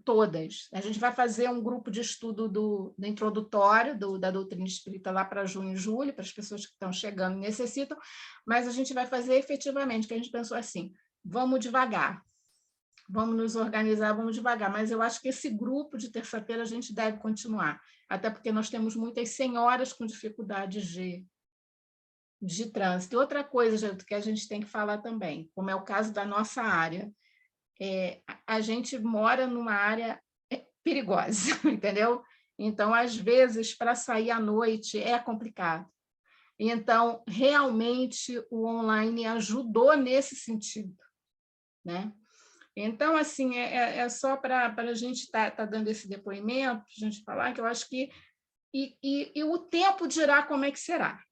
todas. A gente vai fazer um grupo de estudo do introdutório da doutrina espírita lá para junho e julho, para as pessoas que estão chegando e necessitam, mas a gente vai fazer efetivamente, que a gente pensou assim, vamos devagar, vamos nos organizar, vamos devagar, mas eu acho que esse grupo de terça-feira a gente deve continuar, até porque nós temos muitas senhoras com dificuldades de trânsito. E outra coisa que a gente tem que falar também, como é o caso da nossa área, a gente mora numa área perigosa, entendeu? Então, às vezes, para sair à noite é complicado. Então, realmente, o online ajudou nesse sentido, né? Então, assim, é só para a gente estar dando esse depoimento, a gente falar que eu acho que... E o tempo dirá como é que será.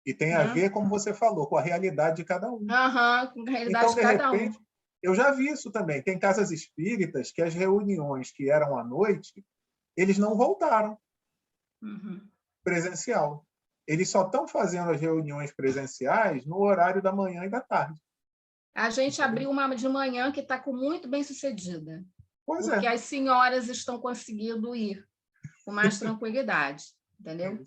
E tem a ver, como você falou, com a realidade de cada um. Com a realidade então, de cada repente, eu já vi isso também. Tem casas espíritas que as reuniões que eram à noite, eles não voltaram presencial. Eles só estão fazendo as reuniões presenciais no horário da manhã e da tarde. A gente abriu uma de manhã que está muito bem sucedida, Pois porque é. as senhoras estão conseguindo ir com mais tranquilidade, entendeu?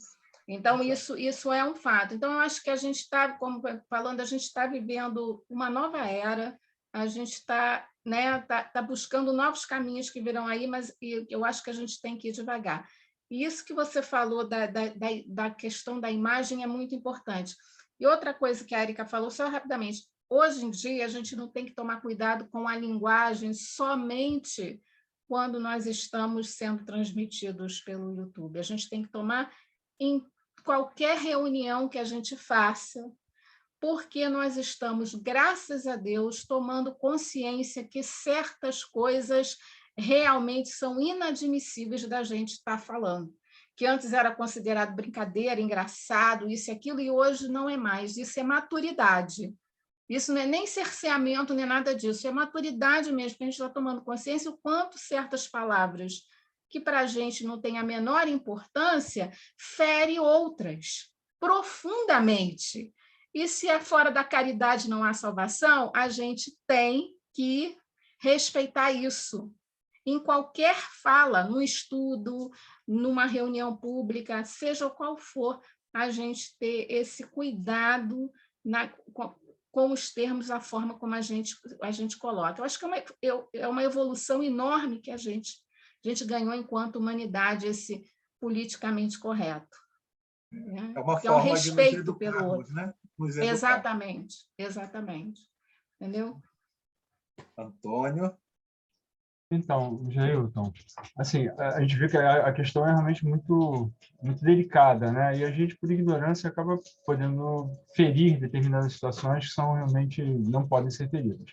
Então, isso é um fato. Então, eu acho que a gente está, como falando, a gente está vivendo uma nova era, a gente está, né, tá buscando novos caminhos que virão aí, mas eu acho que a gente tem que ir devagar. E isso que você falou da questão da imagem é muito importante. E outra coisa que a Erika falou, só rapidamente, hoje em dia a gente não tem que tomar cuidado com a linguagem somente quando nós estamos sendo transmitidos pelo YouTube. A gente tem que tomar em qualquer reunião que a gente faça, porque nós estamos, graças a Deus, tomando consciência que certas coisas realmente são inadmissíveis da gente estar falando, que antes era considerado brincadeira, engraçado, isso e aquilo, e hoje não é mais. Isso é maturidade. Isso não é nem cerceamento, nem nada disso, é maturidade mesmo, que a gente está tomando consciência o quanto certas palavras que para a gente não tem a menor importância, fere outras, profundamente. E se é fora da caridade não há salvação, a gente tem que respeitar isso. Em qualquer fala, no estudo, numa reunião pública, seja qual for, a gente ter esse cuidado com os termos, a forma como a gente coloca. Eu acho que é uma evolução enorme que a gente ganhou enquanto humanidade, esse politicamente correto. Né? É uma que é um forma respeito de nos pelo outro. né? Nos Exatamente, exatamente. Entendeu? Antônio? Então, Jailton, assim, a gente vê que a questão é realmente muito, muito delicada, né? E a gente, por ignorância, acaba podendo ferir determinadas situações que são realmente não podem ser feridas.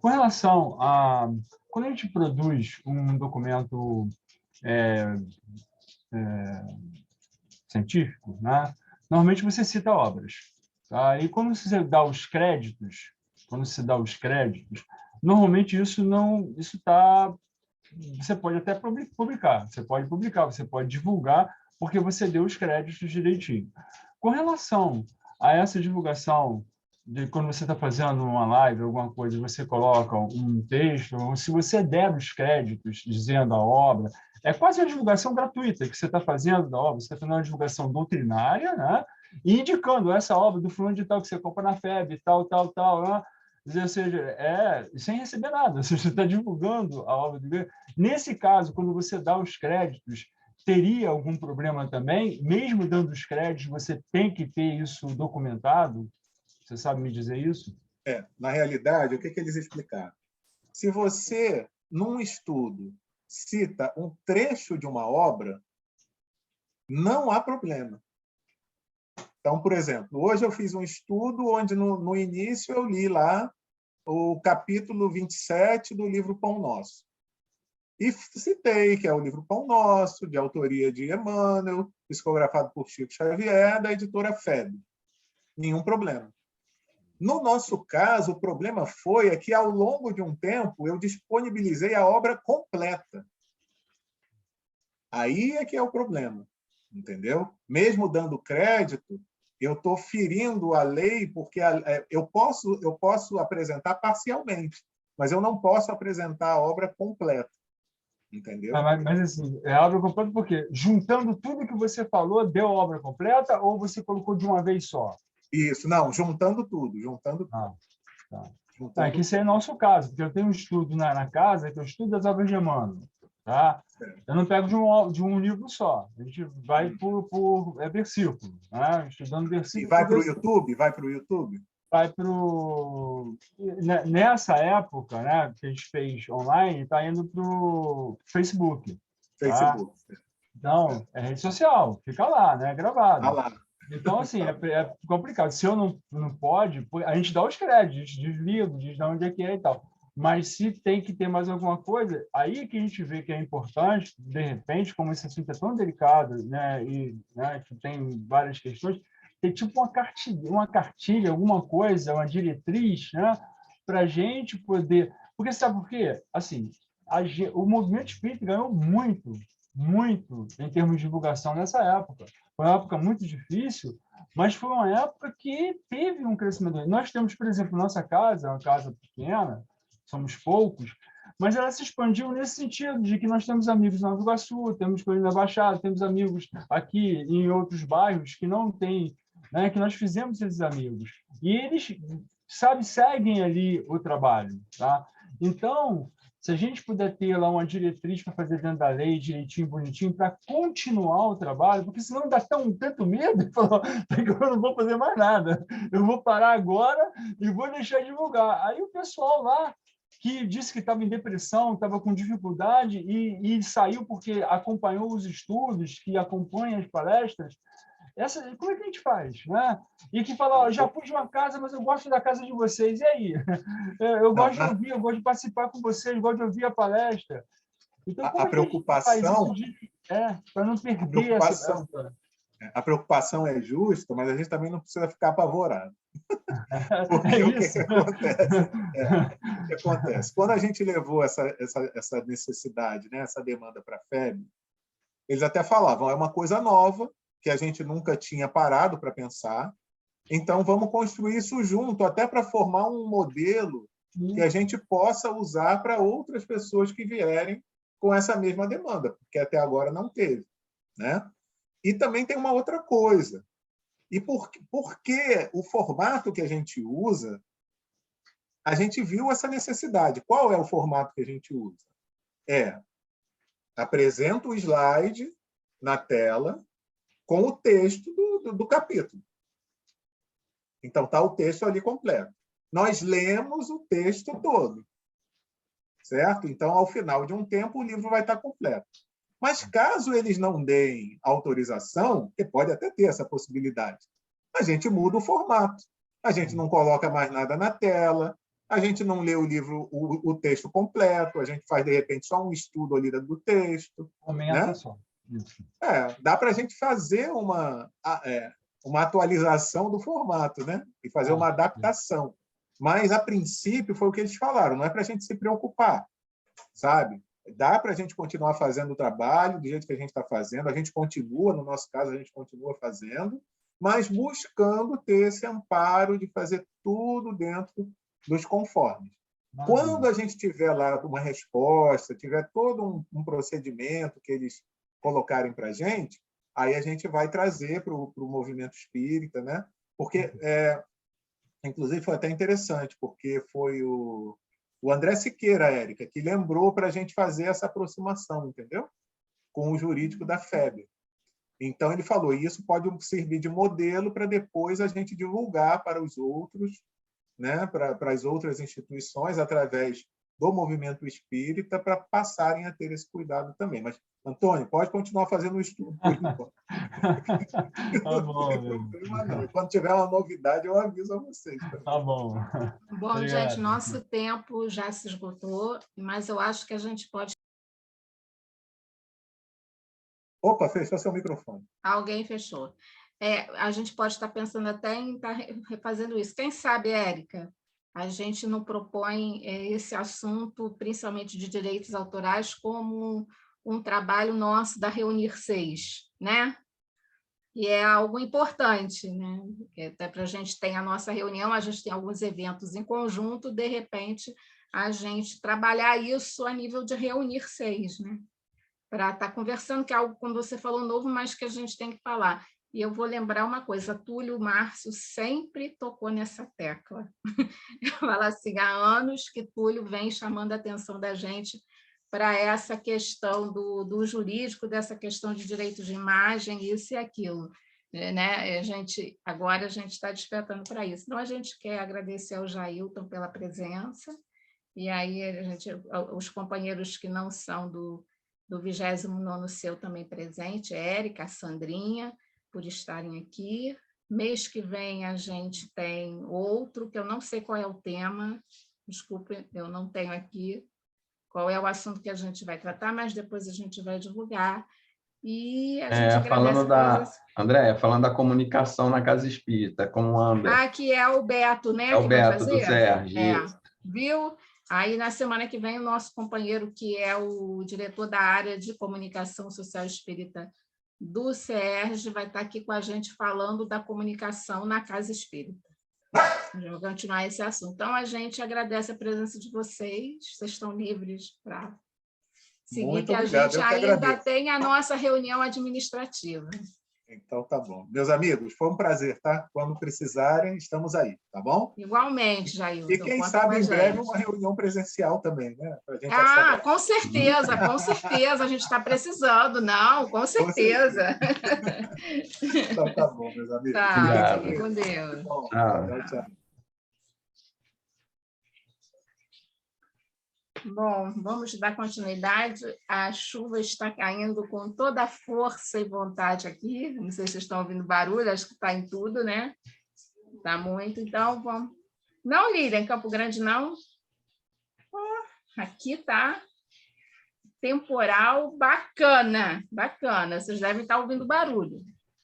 Com relação a... Quando a gente produz um documento científico, né? Normalmente você cita obras. Tá? E quando você dá os créditos, normalmente isso está... Você pode até publicar, você pode divulgar, porque você deu os créditos direitinho. Com relação a essa divulgação, de quando você está fazendo uma live, alguma coisa, você coloca um texto, ou se você der os créditos dizendo a obra, é quase uma divulgação gratuita que você está fazendo da obra, você está fazendo uma divulgação doutrinária, né? E indicando essa obra do fulano de tal que você compra na FEB, tal, né? Ou seja, sem receber nada, você está divulgando a obra. Nesse caso, quando você dá os créditos, teria algum problema também? Mesmo dando os créditos, você tem que ter isso documentado? Você sabe me dizer isso? Na realidade, o que eles explicaram? Se você, num estudo, cita um trecho de uma obra, não há problema. Então, por exemplo, hoje eu fiz um estudo onde, no início, eu li lá o capítulo 27 do livro Pão Nosso. E citei que é o livro Pão Nosso, de autoria de Emmanuel, psicografado por Chico Xavier, da editora FEB. Nenhum problema. No nosso caso, o problema foi que, ao longo de um tempo, eu disponibilizei a obra completa. Aí é que é o problema, entendeu? Mesmo dando crédito, eu estou ferindo a lei, porque eu posso apresentar parcialmente, mas eu não posso apresentar a obra completa, entendeu? Mas assim, é a obra completa porque, juntando tudo que você falou, deu a obra completa ou você colocou de uma vez só? Isso, não, juntando tudo. Tá. Que isso é nosso caso, porque eu tenho um estudo na casa, que eu estudo as obras de Emmanuel. Tá? Eu não pego de um livro só, a gente vai por versículo, né? Estudando versículo. E vai para o YouTube? Vai para o... Nessa época, né, que a gente fez online, está indo para o Facebook. Tá? Então, é rede social, fica lá, né, gravado. Lá. Então, assim, é complicado. Se eu não pode, a gente dá os créditos, diz livro, diz de onde é que é e tal. Mas se tem que ter mais alguma coisa, aí que a gente vê que é importante, de repente, como esse assunto é tão delicado, né, e que tem várias questões, ter tipo uma cartilha, alguma coisa, uma diretriz, né, para a gente poder... Porque sabe por quê? Assim, o movimento espírita ganhou muito muito em termos de divulgação nessa época. Foi uma época muito difícil, mas foi uma época que teve um crescimento. Nós temos, por exemplo, nossa casa, uma casa pequena, somos poucos, mas ela se expandiu nesse sentido de que nós temos amigos na Nova Iguaçu, temos Colina da Baixada, temos amigos aqui em outros bairros que não têm, né, que nós fizemos esses amigos. E eles, sabe, seguem ali o trabalho, tá? Então, se a gente puder ter lá uma diretriz para fazer dentro da lei, direitinho, bonitinho, para continuar o trabalho, porque senão dá tanto medo, que eu não vou fazer mais nada. Eu vou parar agora e vou deixar de divulgar. Aí o pessoal lá, que disse que estava em depressão, estava com dificuldade e saiu porque acompanhou os estudos, que acompanha as palestras, como é que a gente faz? Né? E que fala, já fui de uma casa, mas eu gosto da casa de vocês. E aí? Eu gosto de ouvir, eu gosto de participar com vocês, eu gosto de ouvir a palestra. Então, como A preocupação... para não perder essa... A preocupação é justa, mas a gente também não precisa ficar apavorado. Porque o que acontece? O que acontece? Quando a gente levou essa necessidade, né, essa demanda para a FEB, eles até falavam, é uma coisa nova, que a gente nunca tinha parado para pensar, então vamos construir isso junto, até para formar um modelo que a gente possa usar para outras pessoas que vierem com essa mesma demanda, porque até agora não teve, né? E também tem uma outra coisa. E porque o formato que a gente usa, a gente viu essa necessidade. Qual é o formato que a gente usa? Apresenta o slide na tela com o texto do capítulo. Então, está o texto ali completo. Nós lemos o texto todo, certo? Então, ao final de um tempo, o livro vai estar completo. Mas, caso eles não deem autorização, que pode até ter essa possibilidade, a gente muda o formato. A gente não coloca mais nada na tela, a gente não lê o livro, o texto completo, a gente faz, de repente, só um estudo ali do texto. Comenta, né? só. Dá para a gente fazer uma atualização do formato, né? E fazer uma adaptação. Mas, a princípio, foi o que eles falaram, não é para a gente se preocupar, sabe? Dá para a gente continuar fazendo o trabalho do jeito que a gente está fazendo, a gente continua, no nosso caso, a gente continua fazendo, mas buscando ter esse amparo de fazer tudo dentro dos conformes. Quando a gente tiver lá uma resposta, tiver todo um procedimento que eles colocarem para a gente, aí a gente vai trazer para o movimento espírita, né? Porque, inclusive, foi até interessante, porque foi o André Siqueira, Érica, que lembrou para a gente fazer essa aproximação, entendeu? Com o jurídico da FEB. Então, ele falou, isso pode servir de modelo para depois a gente divulgar para os outros, né? para as outras instituições, através do movimento espírita, para passarem a ter esse cuidado também. Mas, Antônio, pode continuar fazendo o estudo. Tá bom. Quando tiver uma novidade, eu aviso a vocês. Tá bom. Bom, Obrigado. gente, nosso tempo já se esgotou, mas eu acho que a gente pode... Opa, fechou seu microfone. Alguém fechou. A gente pode estar pensando até em estar refazendo isso. Quem sabe, Érica, a gente não propõe esse assunto, principalmente de direitos autorais, como um trabalho nosso da Reunir 6, né? E é algo importante, né? Até para a gente ter a nossa reunião, a gente tem alguns eventos em conjunto, de repente, a gente trabalhar isso a nível de Reunir 6, né? Para estar conversando, que é algo, como você falou, novo, mas que a gente tem que falar. E eu vou lembrar uma coisa, Túlio Márcio sempre tocou nessa tecla. Eu falo assim, há anos que Túlio vem chamando a atenção da gente para essa questão do jurídico, dessa questão de direito de imagem, isso e aquilo. Né? Agora a gente está despertando para isso. Então, a gente quer agradecer ao Jailton pela presença, e aí os companheiros que não são do 29º seu também presente, Érica, a Sandrinha, por estarem aqui. Mês que vem a gente tem outro, que eu não sei qual é o tema, desculpe, eu não tenho aqui qual é o assunto que a gente vai tratar, mas depois a gente vai divulgar. E a gente agradece... André, falando da comunicação na Casa Espírita, com o André. Que é o Beto, né? É o Beto do Sérgio. Viu? Aí, na semana que vem, o nosso companheiro, que é o diretor da área de comunicação social espírita do CERJ, vai estar aqui com a gente falando da comunicação na casa espírita. Vamos continuar esse assunto. Então, a gente agradece a presença de vocês. Vocês estão livres para seguir, Muito que a obrigado, gente eu que ainda agradeço. tem a nossa reunião administrativa. Então, tá bom. Meus amigos, foi um prazer, tá? Quando precisarem, estamos aí, tá bom? Igualmente, Jailton. E quem conta sabe com a em breve gente. uma reunião presencial também, né? Para a gente Ah, assagrar. com certeza, a gente está precisando, não, com certeza. Então, tá bom, meus amigos. Tá, Fiquem fique com com Deus. Deus. Bom, Tchau. tchau, tchau. Bom, vamos dar continuidade. A chuva está caindo com toda a força e vontade aqui. Não sei se vocês estão ouvindo barulho, acho que está em tudo, né? Está muito, então vamos. Não, Lília, em Campo Grande não. Aqui tá temporal bacana, bacana. Vocês devem estar ouvindo barulho.